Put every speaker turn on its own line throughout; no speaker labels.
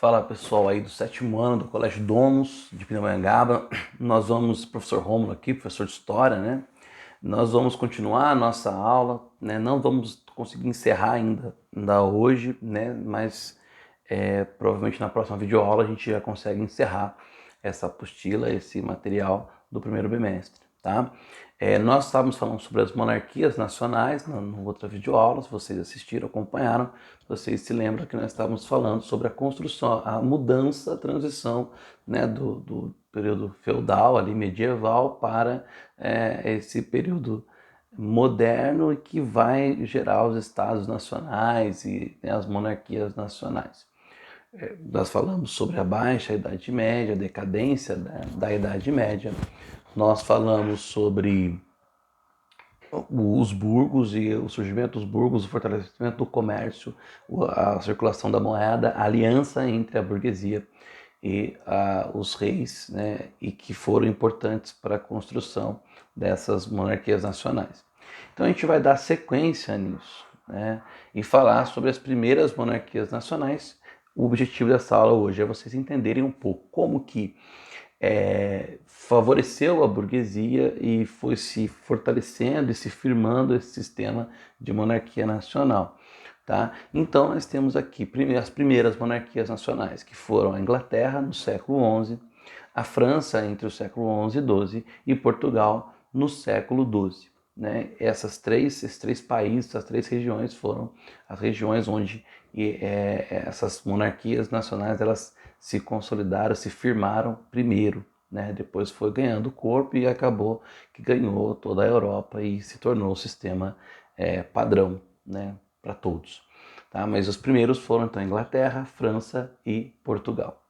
Fala pessoal aí do sétimo ano do Colégio Domus de Pindamonhangaba. Nós vamos, professor Rômulo aqui, professor de História, né? Nós vamos continuar a nossa aula, né? Não vamos conseguir encerrar ainda hoje, né? Mas provavelmente na próxima videoaula a gente já consegue encerrar essa apostila, esse material do primeiro bimestre, tá? Nós estávamos falando sobre as monarquias nacionais na outra videoaula, se vocês assistiram, acompanharam, vocês se lembram que nós estávamos falando sobre a construção, a mudança, a transição, né, do período feudal, ali medieval, para esse período moderno e que vai gerar os estados nacionais e, né, as monarquias nacionais. Nós falamos sobre a baixa Idade Média, a decadência da Idade Média. Nós falamos sobre os burgos e o surgimento dos burgos, o fortalecimento do comércio, a circulação da moeda, a aliança entre a burguesia e os reis, né, e que foram importantes para a construção dessas monarquias nacionais. Então a gente vai dar sequência nisso, né, e falar sobre as primeiras monarquias nacionais. O objetivo dessa aula hoje é vocês entenderem um pouco como que favoreceu a burguesia e foi se fortalecendo e se firmando esse sistema de monarquia nacional. Tá? Então nós temos aqui as primeiras monarquias nacionais, que foram a Inglaterra no século XI, a França entre o século XI e XII e Portugal no século XII. Né? Esses três países, essas três regiões foram as regiões onde essas monarquias nacionais elas se consolidaram, se firmaram primeiro, né? Depois foi ganhando corpo e acabou que ganhou toda a Europa e se tornou o sistema padrão, né? Para todos. Tá? Mas os primeiros foram então Inglaterra, França e Portugal.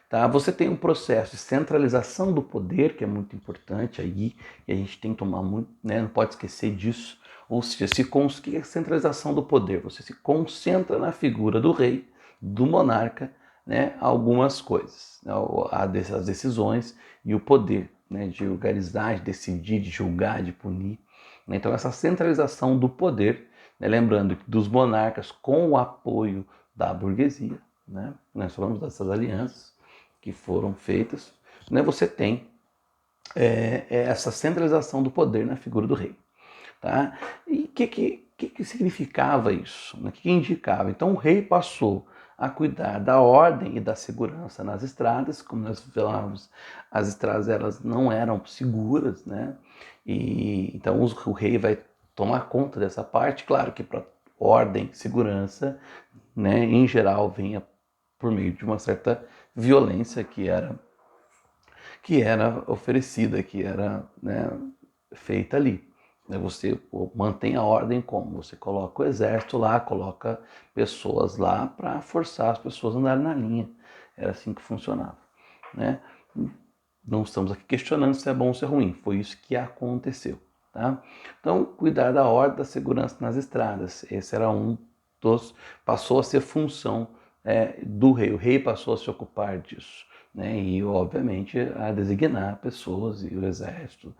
Tá? Você tem um processo de centralização do poder, que é muito importante aí, e a gente tem que tomar muito, né? Não pode esquecer disso. Ou seja, o que é centralização do poder? Você se concentra na figura do rei, do monarca, né? Algumas coisas, né? As decisões e o poder, né? De organizar, de decidir, de julgar, de punir. Né? Então essa centralização do poder, né? Lembrando que dos monarcas com o apoio da burguesia, né? Nós falamos dessas alianças que foram feitas, né, você tem essa centralização do poder na figura do rei. Tá? E o que significava isso? O que indicava? Então o rei passou a cuidar da ordem e da segurança nas estradas, como nós falávamos, as estradas elas não eram seguras, né? E então o rei vai tomar conta dessa parte, claro que para ordem, segurança, né, em geral vinha por meio de uma certa violência que era oferecida, que era, né, feita ali. Você mantém a ordem como? Você coloca o exército lá, coloca pessoas lá para forçar as pessoas a andarem na linha. Era assim que funcionava. Né? Não estamos aqui questionando se é bom ou se é ruim, foi isso que aconteceu. Tá? Então, cuidar da ordem, da segurança nas estradas, esse era um dos, passou a ser função do rei, o rei passou a se ocupar disso, né? E obviamente a designar pessoas e o exército,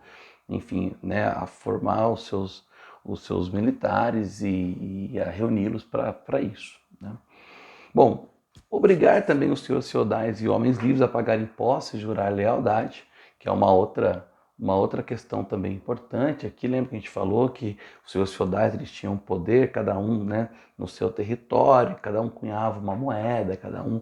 enfim, né? A formar os seus militares e a reuni-los para isso. Né? Bom, obrigar também os senhores feudais e homens livres a pagar impostos e jurar lealdade, que é uma outra questão também importante. Aqui lembra que a gente falou que os senhores feudais eles tinham poder, cada um, né, no seu território, cada um cunhava uma moeda, cada um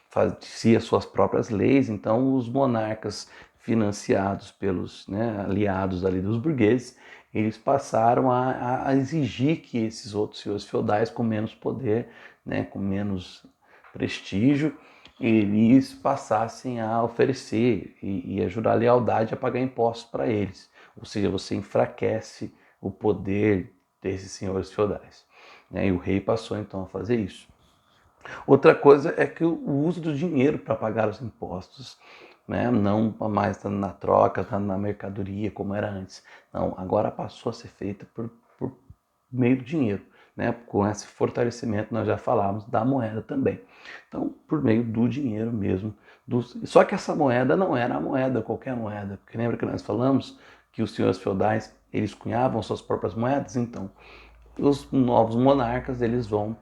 fazia suas próprias leis. Então os monarcas financiados pelos, né, aliados ali dos burgueses, eles passaram a exigir que esses outros senhores feudais com menos poder, né, com menos prestígio, eles passassem a oferecer e a jurar lealdade a pagar impostos para eles. Ou seja, você enfraquece o poder desses senhores feudais. Né? E o rei passou então a fazer isso. Outra coisa é que o uso do dinheiro para pagar os impostos, né? Não mais na troca, na mercadoria como era antes. Não, agora passou a ser feita por meio do dinheiro. Né? Com esse fortalecimento nós já falamos da moeda também. Então, por meio do dinheiro mesmo. Só que essa moeda não era a moeda, qualquer moeda. Porque lembra que nós falamos que os senhores feudais eles cunhavam suas próprias moedas? Então, os novos monarcas eles vão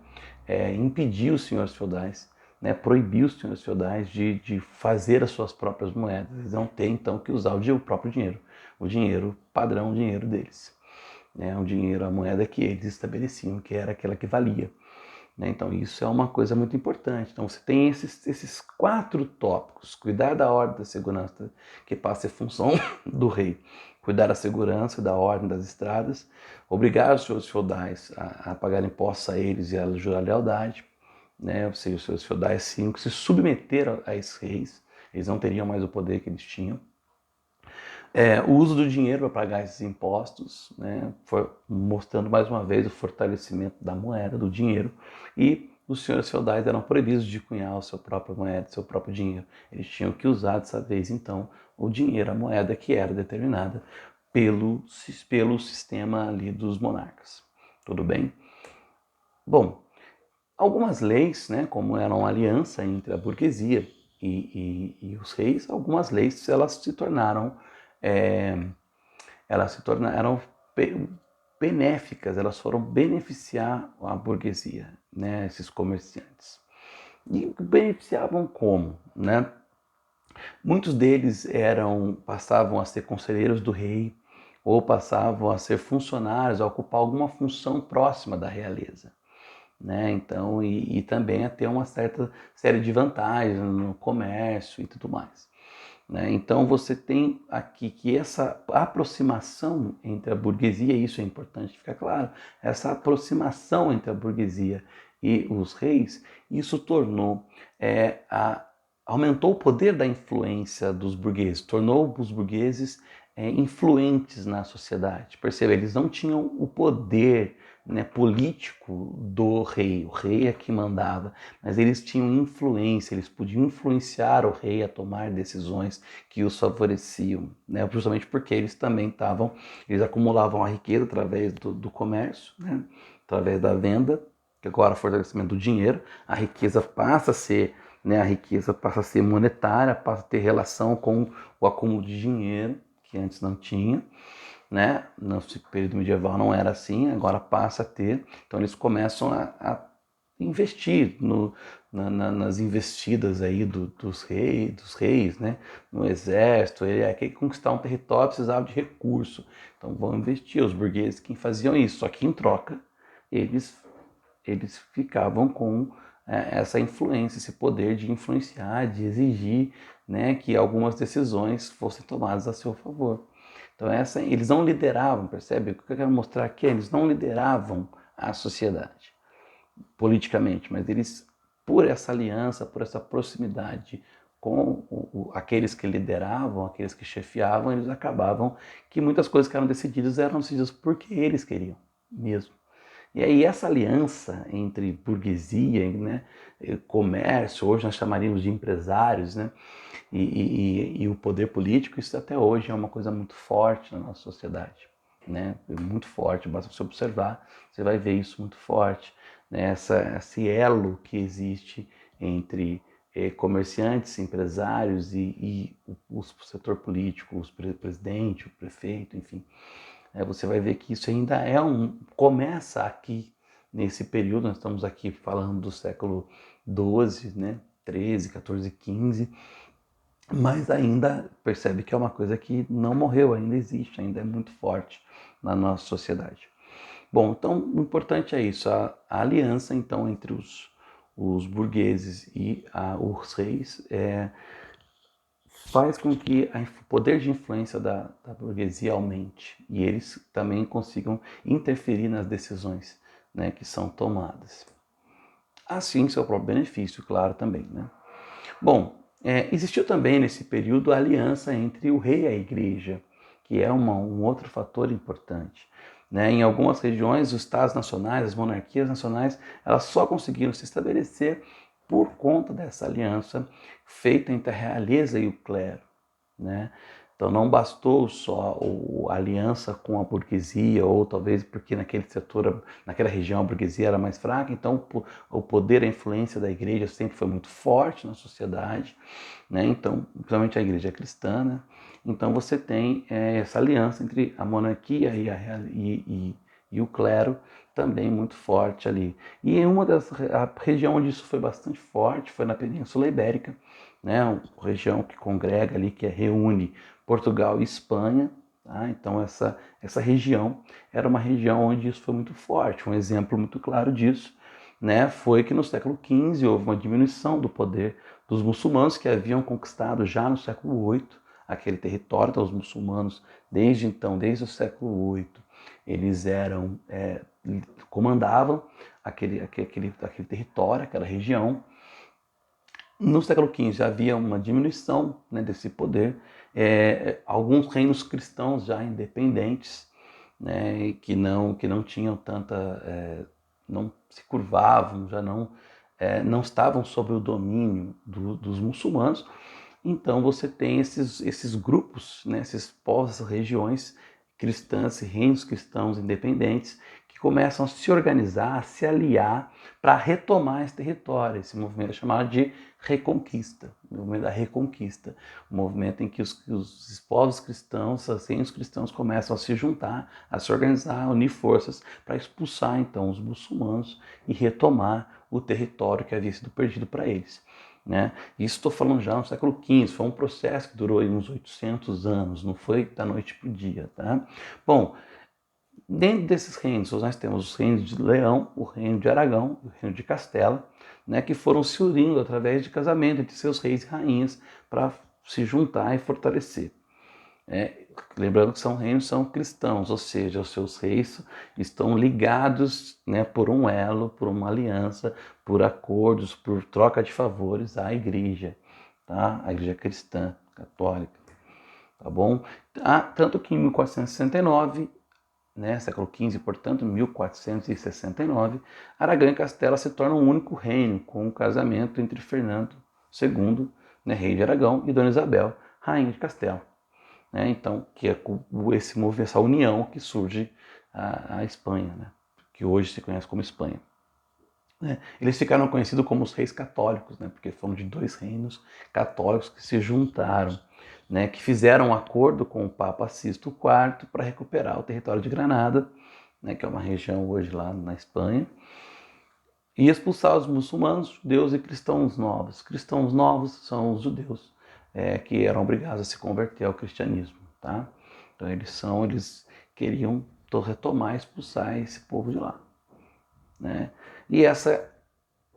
impedir os senhores feudais né, proibiu os senhores feudais de fazer as suas próprias moedas. Eles vão ter então que usar o próprio dinheiro, o dinheiro padrão, o dinheiro deles. Né, o dinheiro, a moeda que eles estabeleciam, que era aquela que valia. Né? Então isso é uma coisa muito importante. Então você tem esses 4 tópicos: cuidar da ordem da segurança, que passa a ser função do rei, cuidar da segurança, da ordem das estradas, obrigar os seus feudais a pagar impostos a eles e a jurar lealdade, né? Ou seja, os seus feudais se submeteram a esses reis, eles não teriam mais o poder que eles tinham. O uso do dinheiro para pagar esses impostos, né, mostrando mais uma vez o fortalecimento da moeda, do dinheiro, e os senhores feudais eram proibidos de cunhar a sua própria moeda, seu próprio dinheiro. Eles tinham que usar dessa vez, então, o dinheiro, a moeda que era determinada pelo sistema ali dos monarcas. Tudo bem? Bom, algumas leis, né, como era uma aliança entre a burguesia e os reis, algumas leis elas se tornaram benéficas, elas foram beneficiar a burguesia, né, esses comerciantes. E beneficiavam como? Né? Muitos deles passavam a ser conselheiros do rei, ou passavam a ser funcionários, a ocupar alguma função próxima da realeza. Né? Então, e também a ter uma certa série de vantagens no comércio e tudo mais. Né? Então você tem aqui que essa aproximação entre a burguesia, e isso é importante ficar claro, essa aproximação entre a burguesia e os reis, isso aumentou o poder da influência dos burgueses, tornou os burgueses influentes na sociedade. Perceba, eles não tinham o poder, né, político do rei, o rei é que mandava, mas eles tinham influência, eles podiam influenciar o rei a tomar decisões que os favoreciam, né, justamente porque eles acumulavam a riqueza através do comércio, né, através da venda, que agora é o fortalecimento do dinheiro, a riqueza passa a ser monetária, passa a ter relação com o acúmulo de dinheiro, que antes não tinha. Né? No período medieval não era assim, agora passa a ter. Então eles começam a investir nas investidas aí dos reis, né? No exército. Ele quer conquistar um território, precisava de recurso. Então vão investir, os burgueses que faziam isso. Só que em troca eles ficavam com essa influência, esse poder de influenciar, de exigir, né, que algumas decisões fossem tomadas a seu favor. Então eles não lideravam, percebe? O que eu quero mostrar aqui é eles não lideravam a sociedade politicamente, mas eles, por essa aliança, por essa proximidade com aqueles que lideravam, aqueles que chefiavam, eles acabavam que muitas coisas que eram decididas porque eles queriam mesmo. E aí essa aliança entre burguesia, né, comércio, hoje nós chamaríamos de empresários, né, e o poder político, isso até hoje é uma coisa muito forte na nossa sociedade, né? Muito forte, basta você observar, você vai ver isso muito forte, né? Esse elo que existe entre comerciantes, empresários e o setor político, o presidente, o prefeito, enfim. Você vai ver que isso ainda começa aqui, nesse período, nós estamos aqui falando do século XII, né? 13, 14, 15, mas ainda percebe que é uma coisa que não morreu, ainda existe, ainda é muito forte na nossa sociedade. Bom, então o importante é isso, a aliança então entre os burgueses e os reis faz com que o poder de influência da burguesia aumente e eles também consigam interferir nas decisões, né, que são tomadas. Assim, seu próprio benefício, claro, também. Né? Bom, existiu também nesse período a aliança entre o rei e a igreja, que é um outro fator importante. Né? Em algumas regiões, os estados nacionais, as monarquias nacionais, elas só conseguiram se estabelecer por conta dessa aliança feita entre a realeza e o clero. Né? Então não bastou só a aliança com a burguesia, ou talvez porque naquele setor, naquela região a burguesia era mais fraca, então o poder, a influência da igreja sempre foi muito forte na sociedade, né? Então, principalmente a igreja cristã, né? Então você tem essa aliança entre a monarquia e o clero, também muito forte ali. E em a região onde isso foi bastante forte foi na Península Ibérica, né, uma região que congrega ali, que reúne Portugal e Espanha. Tá? Então essa região era uma região onde isso foi muito forte. Um exemplo muito claro disso, né, foi que no século XV houve uma diminuição do poder dos muçulmanos que haviam conquistado já no século VIII aquele território. Então os muçulmanos, desde então, desde o século VIII, eles comandavam aquele território, aquela região. No século XV havia uma diminuição, né, desse poder. Alguns reinos cristãos já independentes, né, que não tinham não se curvavam, já não estavam sob o domínio dos muçulmanos. Então você tem esses grupos, né, esses povos, essas regiões cristãs, reinos cristãos independentes, que começam a se organizar, a se aliar para retomar esse território. Esse movimento é chamado de Reconquista, o movimento da Reconquista, o movimento em que os povos cristãos, os reinos cristãos começam a se juntar, a se organizar, a unir forças para expulsar então os muçulmanos e retomar o território que havia sido perdido para eles. Né? Isso estou falando já no século XV, foi um processo que durou uns 800 anos, não foi da noite para o dia. Tá? Bom, dentro desses reinos, nós temos os reinos de Leão, o reino de Aragão, o reino de Castela, né, que foram se unindo através de casamento entre seus reis e rainhas para se juntar e fortalecer. Lembrando que são cristãos, ou seja, os seus reis estão ligados, né, por um elo, por uma aliança, por acordos, por troca de favores à igreja, tá? A igreja cristã, católica, tá bom? Tanto que em 1469, né, século XV, portanto, 1469, Aragão e Castela se tornam um único reino, com o casamento entre Fernando II, né, rei de Aragão, e Dona Isabel, rainha de Castela. Né? Então, que é essa união que surge a Espanha, né? Que hoje se conhece como Espanha. Né? Eles ficaram conhecidos como os reis católicos, né? Porque foram de dois reinos católicos que se juntaram, né? Que fizeram um acordo com o Papa Sisto IV para recuperar o território de Granada, né? Que é uma região hoje lá na Espanha, e expulsar os muçulmanos, judeus e cristãos novos. Cristãos novos são os judeus, que eram obrigados a se converter ao cristianismo. Tá? Então eles queriam retomar, expulsar esse povo de lá. Né? E essa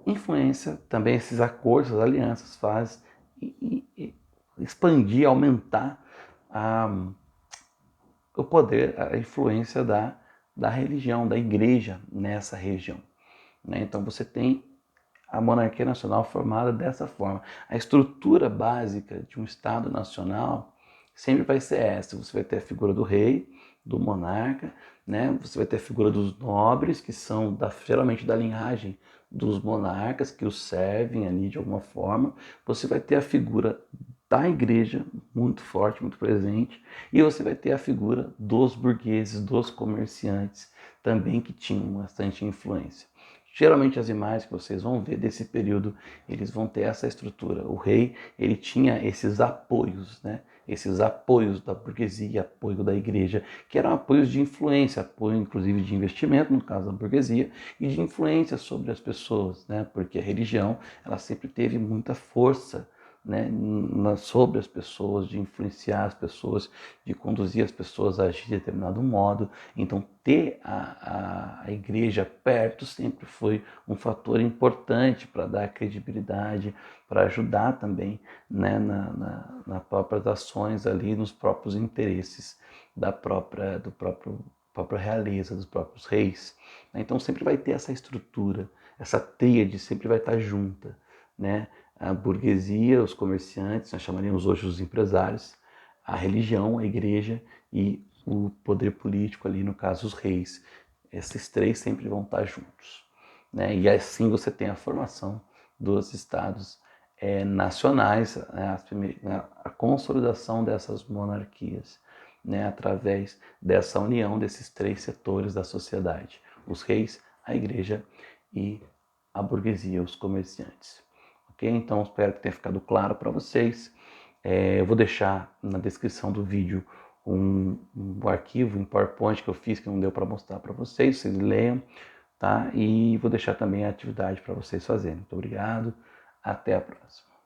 influência, também esses acordos, as alianças, faz expandir, aumentar o poder, a influência da religião, da igreja nessa região. Né? Então você tem a monarquia nacional formada dessa forma. A estrutura básica de um Estado nacional sempre vai ser essa. Você vai ter a figura do rei, do monarca, né? Você vai ter a figura dos nobres, que são geralmente da linhagem dos monarcas, que os servem ali de alguma forma. Você vai ter a figura da igreja, muito forte, muito presente, e você vai ter a figura dos burgueses, dos comerciantes, também que tinham bastante influência. Geralmente as imagens que vocês vão ver desse período, eles vão ter essa estrutura. O rei, ele tinha esses apoios, né? Esses apoios da burguesia, apoio da igreja, que eram apoios de influência, apoio inclusive de investimento, no caso da burguesia, e de influência sobre as pessoas, né? Porque a religião, ela sempre teve muita força, né, sobre as pessoas, de influenciar as pessoas, de conduzir as pessoas a agir de determinado modo. Então, ter a igreja perto sempre foi um fator importante para dar credibilidade, para ajudar também, né, nas próprias ações ali, nos próprios interesses do própria realeza, dos próprios reis. Então, sempre vai ter essa estrutura, essa tríade sempre vai estar junta, né? A burguesia, os comerciantes, nós chamaríamos hoje os empresários, a religião, a igreja e o poder político ali, no caso os reis. Esses três sempre vão estar juntos. Né? E assim você tem a formação dos estados nacionais, né? A consolidação dessas monarquias, né? Através dessa união desses três setores da sociedade. Os reis, a igreja e a burguesia, os comerciantes. Okay? Então, espero que tenha ficado claro para vocês. Eu vou deixar na descrição do vídeo um arquivo em PowerPoint que eu fiz que não deu para mostrar para vocês leiam, tá? E vou deixar também a atividade para vocês fazerem. Muito obrigado, até a próxima.